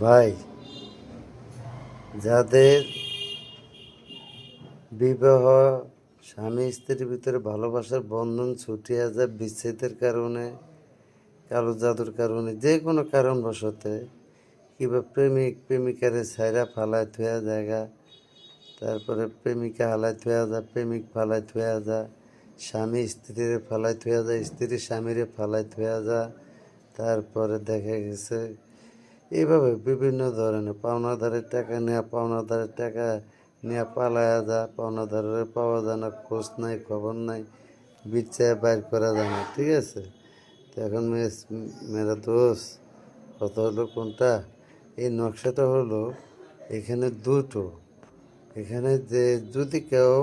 ভাই, যাদের বিবাহ স্বামী স্ত্রীর ভিতরে ভালোবাসার বন্ধন ছুটিয়া যায় বিচ্ছেদের কারণে, কালো জাদুর কারণে, যে কোনো কারণবশতে, কিংবা প্রেমিক প্রেমিকারে ছাইরা ফালায় থুয়া জায়গা, তারপরে প্রেমিকা হালায় থুয়া যায়, প্রেমিক ফালায় থুয়া যায়, স্বামী স্ত্রীরে ফালায় থুয়া যায়, স্ত্রী স্বামীরে ফালায় থুয়া যায়, তারপরে দেখা গেছে এইভাবে বিভিন্ন ধরনের পাওনাদারের টাকা নেওয়া, পাওনাদারের টাকা নেওয়া পালায়া যা, পাওনাদারের পাওয়া যায় না, খোঁজ নাই খবর নাই, বিচার বাইর করা যায় না। ঠিক আছে, তো এখন মেরা দোষ কথা হলো কোনটা, এই নকশাটা হলো এখানে দুটো। এখানে যে যদি কেউ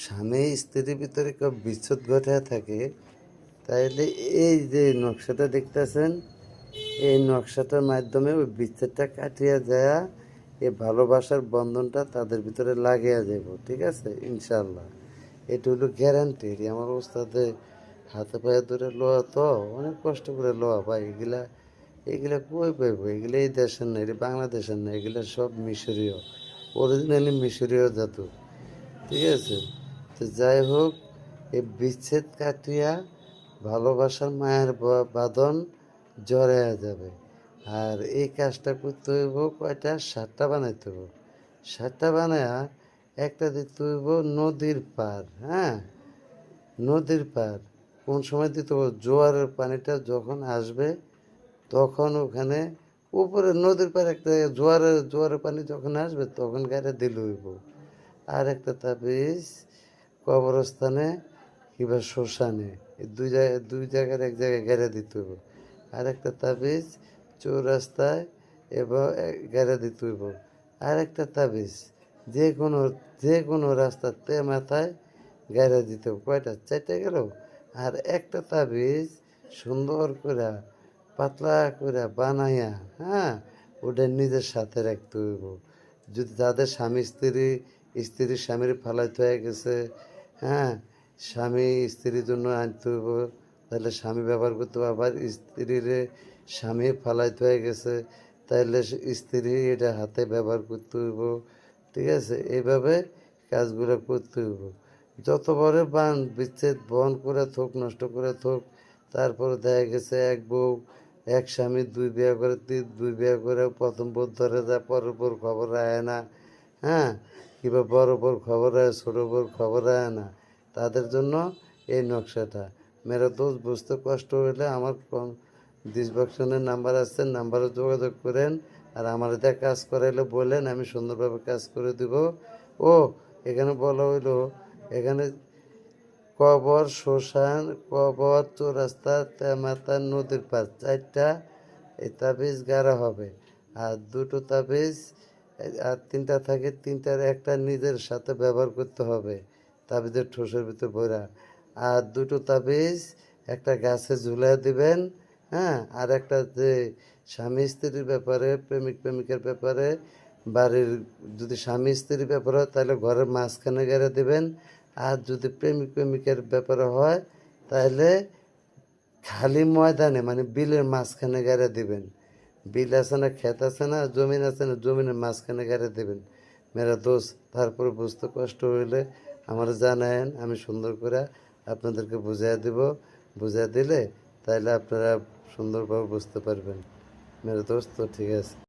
স্বামী স্ত্রীর ভিতরে কেউ বিচ্ছেদ ঘটায় থাকে, তাইলে এই যে নকশাটা দেখতেছেন, এই নকশাটার মাধ্যমে ওই বিচ্ছেদটা কাটিয়ে যায়, এই ভালোবাসার বন্ধনটা তাদের ভিতরে লাগিয়ে যাব। ঠিক আছে, ইনশাল্লাহ। এটা হলো গ্যারান্টি। আমার ওস্তাদে হাতে পায়ে ধরে লোয়া, তো অনেক কষ্ট করে লোয়া ভাই। এগুলা এগুলা কই পাইব? এগুলো এই দেশের না, এটা বাংলাদেশের না, এগুলা সব মিশরীয়, অরিজিনালি মিশরীয় জাদু। ঠিক আছে, তো যাই হোক, এই বিচ্ছেদ কাটিয়া ভালোবাসার মায়ের বাঁধন জড়াইয়া যাবে। আর এই কাজটা করতে হইব কয়টা, 7টা বানাইতে হইব। 7টা বানায়া একটা দিতে হইব নদীর পার। হ্যাঁ, নদীর পার কোন সময় দিতে হইব? জোয়ারের পানিটা যখন আসবে তখন ওখানে উপরে নদীর পার একটা জোয়ারের পানি যখন আসবে তখন গাড়ি দিলে হইব। আর একটা তাবিজ কবরস্থানে কিংবা শ্মশানে, এই দুই জায়গার এক জায়গায় গেড়ে দিতে হইব। আর একটা তাবিজ চৌরাস্তায় এবং গেড়ে দিতে হইব। আর একটা তাবিজ যে কোনো রাস্তাতে মাথায় গেড়ে দিতে হবে। কয়টা? 4টে গেল। আর একটা তাবিজ সুন্দর করে পাতলা করে বানাইয়া, হ্যাঁ, ওটা নিজের সাথে রাখতে হইব। যদি যাদের স্ত্রীর স্বামীর ফালাইতে হয়ে গেছে, হ্যাঁ, স্বামী স্ত্রীর জন্য আনতে হইব, তাহলে স্বামী ব্যবহার করতে হবে। আবার স্ত্রীর স্বামী ফালাইতে হয়ে গেছে, তাহলে স্ত্রী এটা হাতে ব্যবহার করতে হইব। ঠিক আছে, এইভাবে কাজগুলো করতে হইব। যত বড় বিচ্ছেদ বহন করে থোক, নষ্ট করে থোক, তারপরে দেখা গেছে এক বউ এক স্বামী দুই বিয়ে করে, দুই বিয়ে করে প্রথম বউ ধরে যায়, পরের বউর খবর আয় না। হ্যাঁ, কিংবা বড় বউর খবর আয়, ছোটো বউর খবর আয় না। তাদের জন্য এই নকশাটা। মেরা দোষ বুঝতে কষ্ট হইলে আমার ডিসক্রিপশনের নাম্বার আছে, নাম্বারে যোগাযোগ করেন। আর আমার এটা কাজ করাইলে বলেন, আমি সুন্দরভাবে কাজ করে দিব। ও, এখানে বলা হইলো, এখানে কবর, শ্মশান, কবর, চৌরাস্তা, তেমাতা, নদীর পার, 4টা এই তাবিজ গাড়া হবে। আর 2টো তাবিজ, আর 3টা থাকে, 3টার একটা নিজের সাথে ব্যবহার করতে হবে তাবিজের ঠোসের ভিতর ভরা। আর 2টো তাবিজ একটা গাছে ঝুলাই দিবেন। হ্যাঁ, আর একটা যে স্বামী স্ত্রীর ব্যাপারে, প্রেমিক প্রেমিকের ব্যাপারে, বাড়ির যদি স্বামী স্ত্রীর ব্যাপারে হয় তাহলে ঘরের মাঝখানে গেড়ে দেবেন। আর যদি প্রেমিক প্রেমিকের ব্যাপারে হয় তাহলে খালি ময়দানে, মানে বিলের মাঝখানে গেড়ে দিবেন। বিল আছে না, ক্ষেত আছে না, জমিন আছে না, জমিনের মাঝখানে গেড়ে দেবেন। মেরা দোষ, তারপরে বুঝতে কষ্ট হইলে আমার জানায়েন, আমি সুন্দর করে আপনাদেরকে বুঝিয়ে দেব। বুঝিয়ে দিলে তাইলে আপনারা সুন্দরভাবে বুঝতে পারবেন। মেরা দোস্ত, তো ঠিক আছে।